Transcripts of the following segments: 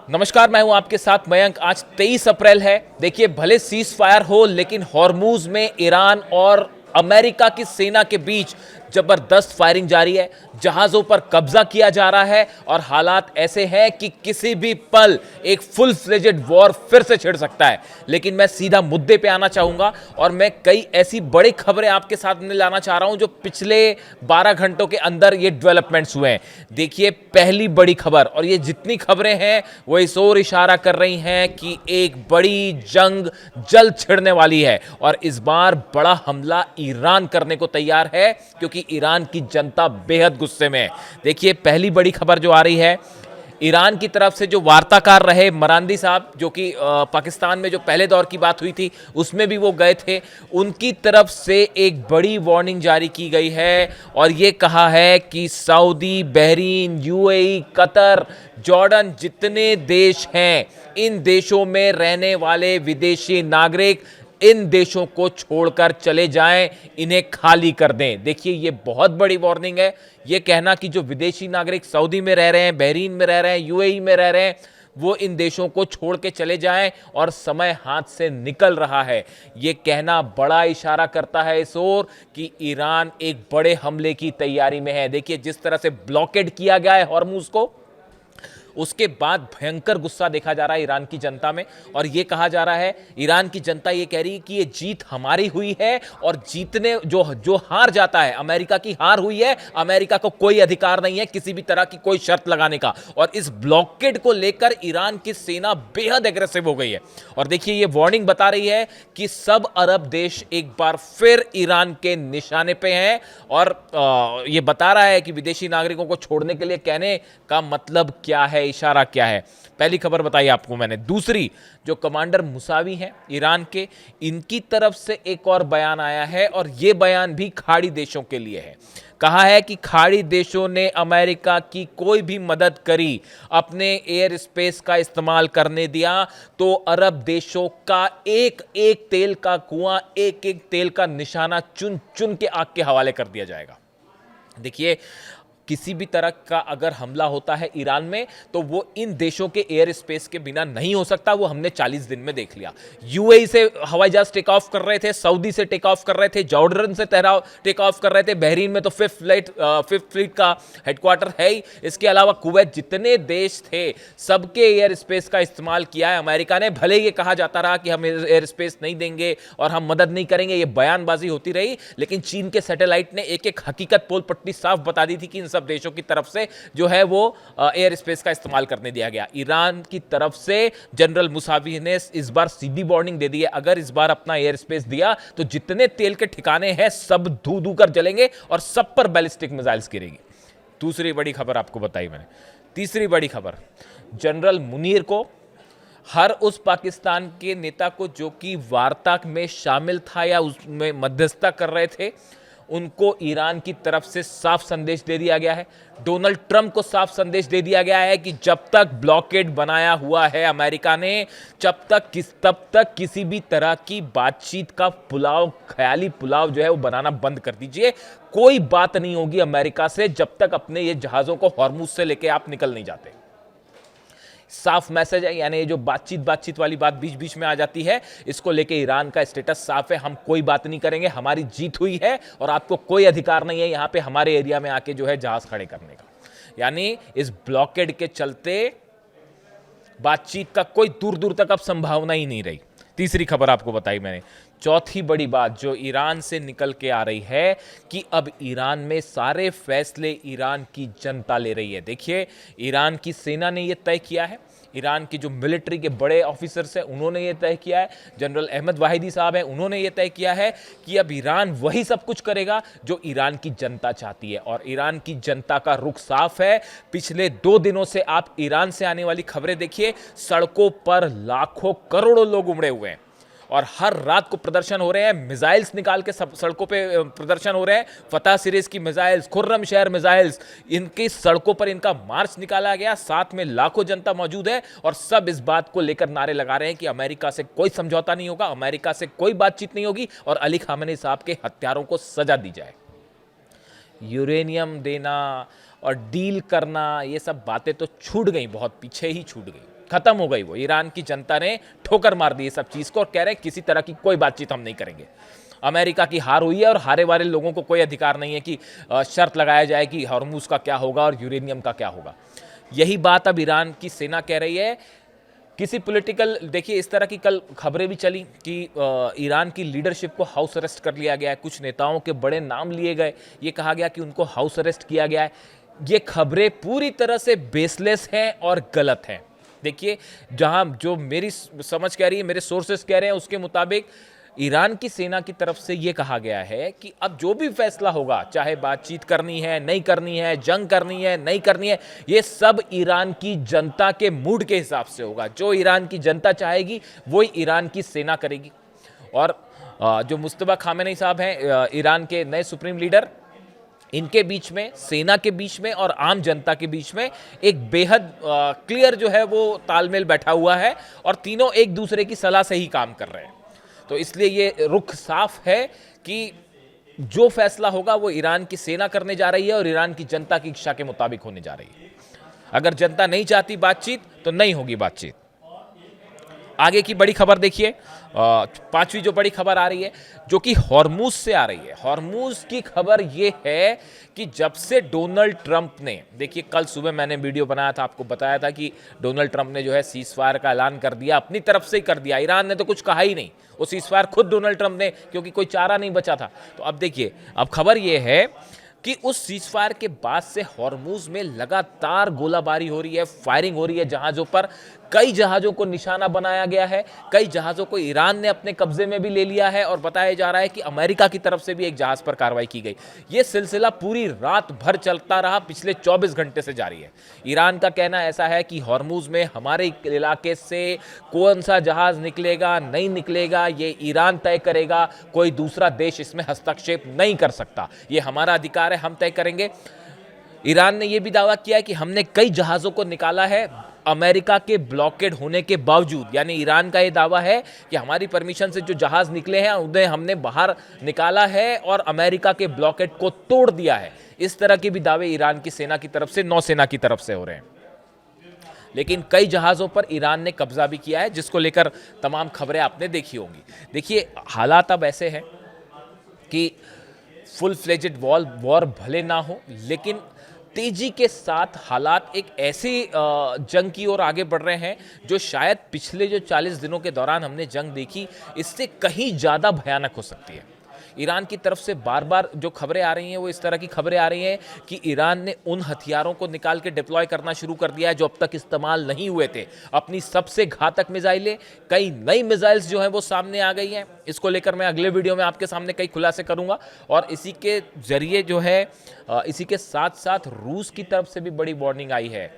नमस्कार, मैं हूं आपके साथ मयंक। आज 23 अप्रैल है। देखिए, भले सीज फायर हो लेकिन हॉर्मूज में ईरान और अमेरिका की सेना के बीच जबरदस्त फायरिंग जारी है। जहाजों पर कब्जा किया जा रहा है और हालात ऐसे हैं कि किसी भी पल एक फुल फ्लेजेड वॉर फिर से छिड़ सकता है। लेकिन मैं सीधा मुद्दे पे आना चाहूंगा और मैं कई ऐसी बड़ी खबरें आपके सामने लाना चाह रहा हूं जो पिछले 12 घंटों के अंदर ये डेवलपमेंट्स हुए हैं। देखिए, पहली बड़ी खबर, और ये जितनी खबरें हैं वो इस ओर इशारा कर रही हैं कि एक बड़ी जंग जल्द छिड़ने वाली है और इस बार बड़ा हमला ईरान करने को तैयार है, क्योंकि ईरान की जनता बेहद गुस्से में है। देखिए, पहली बड़ी खबर जो आ रही है, ईरान की तरफ से जो वार्ताकार रहे मरांदी साहब, जो कि पाकिस्तान में जो पहले दौर की बात हुई थी उसमें भी वो गए थे, उनकी तरफ से एक बड़ी वार्निंग जारी की गई है और ये कहा है कि Saudi, Bahrain, UAE, Qatar, Jordan जितने देश हैं, इन देशों में रहने वाले विदेशी नागरिक इन देशों को छोड़कर चले जाएं, इन्हें खाली कर दें। देखिए, ये बहुत बड़ी वार्निंग है। ये कहना कि जो विदेशी नागरिक सऊदी में रह रहे हैं, बहरीन में रह रहे हैं, यूएई में रह रहे हैं, वो इन देशों को छोड़ के चले जाएं और समय हाथ से निकल रहा है, ये कहना बड़ा इशारा करता है इस ओर कि ईरान एक बड़े हमले की तैयारी में है। देखिए, जिस तरह से ब्लॉकेड किया गया है हॉर्मुज को, उसके बाद भयंकर गुस्सा देखा जा रहा है ईरान की जनता में। और यह कहा जा रहा है, ईरान की जनता यह कह रही है कि यह जीत हमारी हुई है और जीतने जो जो हार जाता है, अमेरिका की हार हुई है, अमेरिका को कोई अधिकार नहीं है किसी भी तरह की कोई शर्त लगाने का। और इस ब्लॉकेड को लेकर ईरान की सेना बेहद एग्रेसिव हो गई है। और देखिए, यह वार्निंग बता रही है कि सब अरब देश एक बार फिर ईरान के निशाने पे हैं और यह बता रहा है कि विदेशी नागरिकों को छोड़ने के लिए कहने का मतलब क्या है, इशारा क्या है। पहली खबर बताई आपको मैंने। दूसरी, जो कमांडर मुसावी हैं ईरान के, इनकी तरफ से एक और बयान आया है और यह बयान भी खाड़ी देशों के लिए है। कहा है कि खाड़ी देशों ने अमेरिका की कोई भी मदद करी, अपने एयर स्पेस का इस्तेमाल करने दिया, तो अरब देशों का एक एक तेल का कुआं, एक एक तेल का निशाना चुन चुन के आग के हवाले कर दिया जाएगा। देखिए, किसी भी तरह का अगर हमला होता है ईरान में तो वो इन देशों के एयर स्पेस के बिना नहीं हो सकता। वो हमने 40 दिन में देख लिया। यूएई से हवाई जहाज टेक ऑफ कर रहे थे, सऊदी से टेक ऑफ कर रहे थे, जॉर्डन से टेक ऑफ कर रहे थे, बहरीन में तो फिफ्थ फ्लीट का हेडक्वार्टर है ही। इसके अलावा कुवैत, जितने देश थे सबके एयर स्पेस का इस्तेमाल किया है अमेरिका ने। भले ये कहा जाता रहा कि हम एयर स्पेस नहीं देंगे और हम मदद नहीं करेंगे, ये बयानबाजी होती रही, लेकिन चीन के सैटेलाइट ने एक एक हकीकत पोल पट्टी साफ बता दी थी कि इन सब देशों की तरफ से जो है वो एयर स्पेस का इस्तेमाल करने दिया गया। ईरान की तरफ से जनरल मुसावी ने इस बार सीधी वार्निंग दे दी है, अगर इस बार अपना एयर स्पेस दिया तो जितने तेल के ठिकाने हैं सब धू धू कर जलेंगे और सब पर बैलिस्टिक मिसाइल्स गिरेगी। दूसरी बड़ी खबर आपको बताई मैंने। तीसरी बड़ी खबर, जनरल मुनीर को, हर उस पाकिस्तान के नेता को जो कि वार्ता में शामिल था या उसमें मध्यस्थता कर रहे थे, उनको ईरान की तरफ से साफ संदेश दे दिया गया है। डोनाल्ड ट्रंप को साफ संदेश दे दिया गया है कि जब तक ब्लॉकेड बनाया हुआ है अमेरिका ने, तब तक किसी भी तरह की बातचीत का पुलाव, ख्याली पुलाव जो है वो बनाना बंद कर दीजिए। कोई बात नहीं होगी अमेरिका से जब तक अपने ये जहाजों को हॉर्मुज से लेके आप निकल नहीं जाते। साफ मैसेज है, यानी जो बातचीत वाली बात बीच बीच में आ जाती है, इसको लेके ईरान का स्टेटस साफ है, हम कोई बात नहीं करेंगे, हमारी जीत हुई है और आपको कोई अधिकार नहीं है यहां पे हमारे एरिया में आके जो है जहाज खड़े करने का। यानी इस ब्लॉकेड के चलते बातचीत का कोई दूर दूर तक अब संभावना ही नहीं रही। तीसरी खबर आपको बताई मैंने। चौथी बड़ी बात जो ईरान से निकल के आ रही है कि अब ईरान में सारे फैसले ईरान की जनता ले रही है। देखिए, ईरान की सेना ने यह तय किया है, ईरान की जो मिलिट्री के बड़े ऑफिसर्स हैं उन्होंने ये तय किया है, जनरल अहमद वाहिदी साहब हैं उन्होंने ये तय किया है कि अब ईरान वही सब कुछ करेगा जो ईरान की जनता चाहती है। और ईरान की जनता का रुख साफ है। पिछले 2 दिनों से आप ईरान से आने वाली खबरें देखिए, सड़कों पर लाखों करोड़ों लोग उमड़े हुए हैं और हर रात को प्रदर्शन हो रहे हैं, मिसाइल्स निकाल के सब सड़कों पे प्रदर्शन हो रहे हैं। फतह सीरीज की मिसाइल्स, खुर्रम शहर मिसाइल्स, इनकी सड़कों पर इनका मार्च निकाला गया, साथ में लाखों जनता मौजूद है और सब इस बात को लेकर नारे लगा रहे हैं कि अमेरिका से कोई समझौता नहीं होगा, अमेरिका से कोई बातचीत नहीं होगी और अली खामेनी साहब के हत्यारों को सजा दी जाए। यूरेनियम देना और डील करना, ये सब बातें तो छूट गई, बहुत पीछे ही छूट गई। खत्म हो गई वो। ईरान की जनता ने ठोकर मार दी सब चीज़ को और कह रहे हैं किसी तरह की कोई बातचीत हम नहीं करेंगे। अमेरिका की हार हुई है और हारे वाले लोगों को कोई अधिकार नहीं है कि शर्त लगाया जाए कि हॉर्मूज का क्या होगा और यूरेनियम का क्या होगा। यही बात अब ईरान की सेना कह रही है। किसी पॉलिटिकल, देखिए इस तरह की कल खबरें भी चली कि ईरान की लीडरशिप को हाउस अरेस्ट कर लिया गया है, कुछ नेताओं के बड़े नाम लिए गए, ये कहा गया कि उनको हाउस अरेस्ट किया गया है। ये खबरें पूरी तरह से बेसलेस हैं और गलत हैं। देखिए, जहां जो मेरी समझ कह रही है, मेरे सोर्सेस कह रहे हैं, उसके मुताबिक ईरान की सेना की तरफ से यह कहा गया है कि अब जो भी फैसला होगा, चाहे बातचीत करनी है, नहीं करनी है, जंग करनी है, नहीं करनी है, ये सब ईरान की जनता के मूड के हिसाब से होगा। जो ईरान की जनता चाहेगी वही ईरान की सेना करेगी। और जो मुस्तफा खामेनी साहब हैं, ईरान के नए सुप्रीम लीडर, इनके बीच में, सेना के बीच में और आम जनता के बीच में एक बेहद क्लियर जो है वो तालमेल बैठा हुआ है और तीनों एक दूसरे की सलाह से ही काम कर रहे हैं। तो इसलिए ये रुख साफ है कि जो फैसला होगा वो ईरान की सेना करने जा रही है और ईरान की जनता की इच्छा के मुताबिक होने जा रही है। अगर जनता नहीं चाहती बातचीत तो नहीं होगी बातचीत। आगे की बड़ी खबर देखिए, पांचवी जो बड़ी खबर आ रही है जो कि हॉर्मूज से आ रही है। हॉर्मूज की खबर ये है कि जब से डोनाल्ड ट्रंप ने, देखिए कल सुबह मैंने वीडियो बनाया था, आपको बताया था कि डोनाल्ड ट्रंप ने जो है सीज फायर का ऐलान कर दिया, अपनी तरफ से ही कर दिया। ईरान ने तो कुछ कहा ही नहीं, वो सीज फायर खुद डोनाल्ड ट्रंप ने, क्योंकि कोई चारा नहीं बचा था। तो अब देखिए, अब खबर ये है कि उस सीज फायर के बाद से हॉर्मूज में लगातार गोलाबारी हो रही है, फायरिंग हो रही है जहाजों पर। कई जहाजों को निशाना बनाया गया है, कई जहाजों को ईरान ने अपने कब्जे में भी ले लिया है और बताया जा रहा है कि अमेरिका की तरफ से भी एक जहाज पर कार्रवाई की गई। यह सिलसिला पूरी रात भर चलता रहा, पिछले 24 घंटे से जारी है। ईरान का कहना ऐसा है कि हॉर्मूज में हमारे इलाके से कौन सा जहाज निकलेगा, नहीं निकलेगा, ये ईरान तय करेगा, कोई दूसरा देश इसमें हस्तक्षेप नहीं कर सकता, ये हमारा अधिकार है, हम तय करेंगे। ईरान ने यह भी दावा किया है कि हमने कई जहाजों को निकाला है अमेरिका के ब्लॉकेड होने के बावजूद। यानी ईरान का यह दावा है कि हमारी परमिशन से जो जहाज निकले हैं उन्हें हमने बाहर निकाला है और अमेरिका के ब्लॉकेड को तोड़ दिया है। इस तरह के भी दावे ईरान की सेना की तरफ से, नौसेना की तरफ से हो रहे हैं। लेकिन कई जहाज़ों पर ईरान ने कब्जा भी किया है, जिसको लेकर तमाम खबरें आपने देखी होंगी। देखिए, हालात अब ऐसे हैं कि फुल फ्लेजेड वॉर भले ना हो, लेकिन तेजी के साथ हालात एक ऐसी जंग की ओर आगे बढ़ रहे हैं जो शायद पिछले जो 40 दिनों के दौरान हमने जंग देखी, इससे कहीं ज़्यादा भयानक हो सकती है। ईरान की तरफ से बार बार जो खबरें आ रही हैं वो इस तरह की खबरें आ रही हैं कि ईरान ने उन हथियारों को निकाल के डिप्लॉय करना शुरू कर दिया है जो अब तक इस्तेमाल नहीं हुए थे। अपनी सबसे घातक मिसाइलें, कई नई मिसाइल्स जो हैं वो सामने आ गई हैं। इसको लेकर मैं अगले वीडियो में आपके सामने कई खुलासे करूंगा। और इसी के जरिए जो है, इसी के साथ साथ रूस की तरफ से भी बड़ी वार्निंग आई है।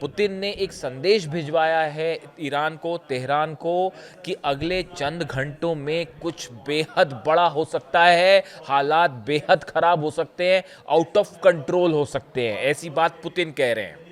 पुतिन ने एक संदेश भिजवाया है ईरान को, तेहरान को, कि अगले चंद घंटों में कुछ बेहद बड़ा हो सकता है, हालात बेहद खराब हो सकते हैं, आउट ऑफ कंट्रोल हो सकते हैं। ऐसी बात पुतिन कह रहे हैं।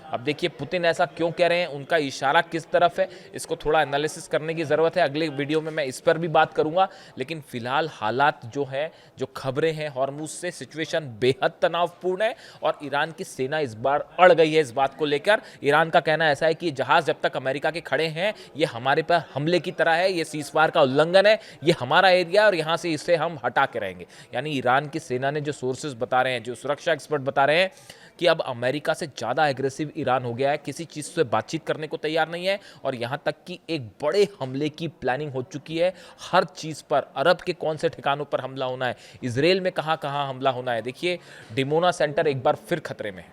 अब देखिए पुतिन ऐसा क्यों कह रहे हैं, उनका इशारा किस तरफ है, इसको थोड़ा एनालिसिस करने की ज़रूरत है। अगले वीडियो में मैं इस पर भी बात करूंगा। लेकिन फिलहाल हालात जो है, जो खबरें हैं हॉर्मूज से, सिचुएशन बेहद तनावपूर्ण है और ईरान की सेना इस बार अड़ गई है इस बात को लेकर। ईरान का कहना ऐसा है कि जहाज़ जब तक अमेरिका के खड़े हैं ये हमारे पर हमले की तरह है, ये सीज़फायर का उल्लंघन है, ये हमारा एरिया है और यहाँ से इसे हम हटा के रहेंगे। यानी ईरान की सेना ने जो सोर्सेज बता रहे हैं, जो सुरक्षा एक्सपर्ट बता रहे हैं कि अब अमेरिका से ज़्यादा एग्रेसिव ईरान हो गया है, किसी चीज़ से बातचीत करने को तैयार नहीं है और यहाँ तक कि एक बड़े हमले की प्लानिंग हो चुकी है। हर चीज़ पर, अरब के कौन से ठिकानों पर हमला होना है, इजराइल में कहाँ कहाँ हमला होना है। देखिए, डिमोना सेंटर एक बार फिर खतरे में है।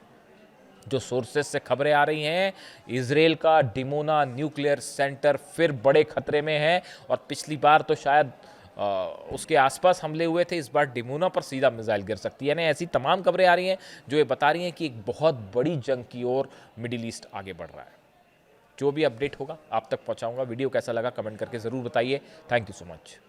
जो सोर्सेस से खबरें आ रही हैं, इजराइल का डिमोना न्यूक्लियर सेंटर फिर बड़े खतरे में है। और पिछली बार तो शायद उसके आसपास हमले हुए थे, इस बार डिमोना पर सीधा मिसाइल गिर सकती है। यानी ऐसी तमाम खबरें आ रही हैं जो ये बता रही हैं कि एक बहुत बड़ी जंग की ओर मिडिल ईस्ट आगे बढ़ रहा है। जो भी अपडेट होगा आप तक पहुंचाऊंगा। वीडियो कैसा लगा कमेंट करके ज़रूर बताइए। Thank you so much.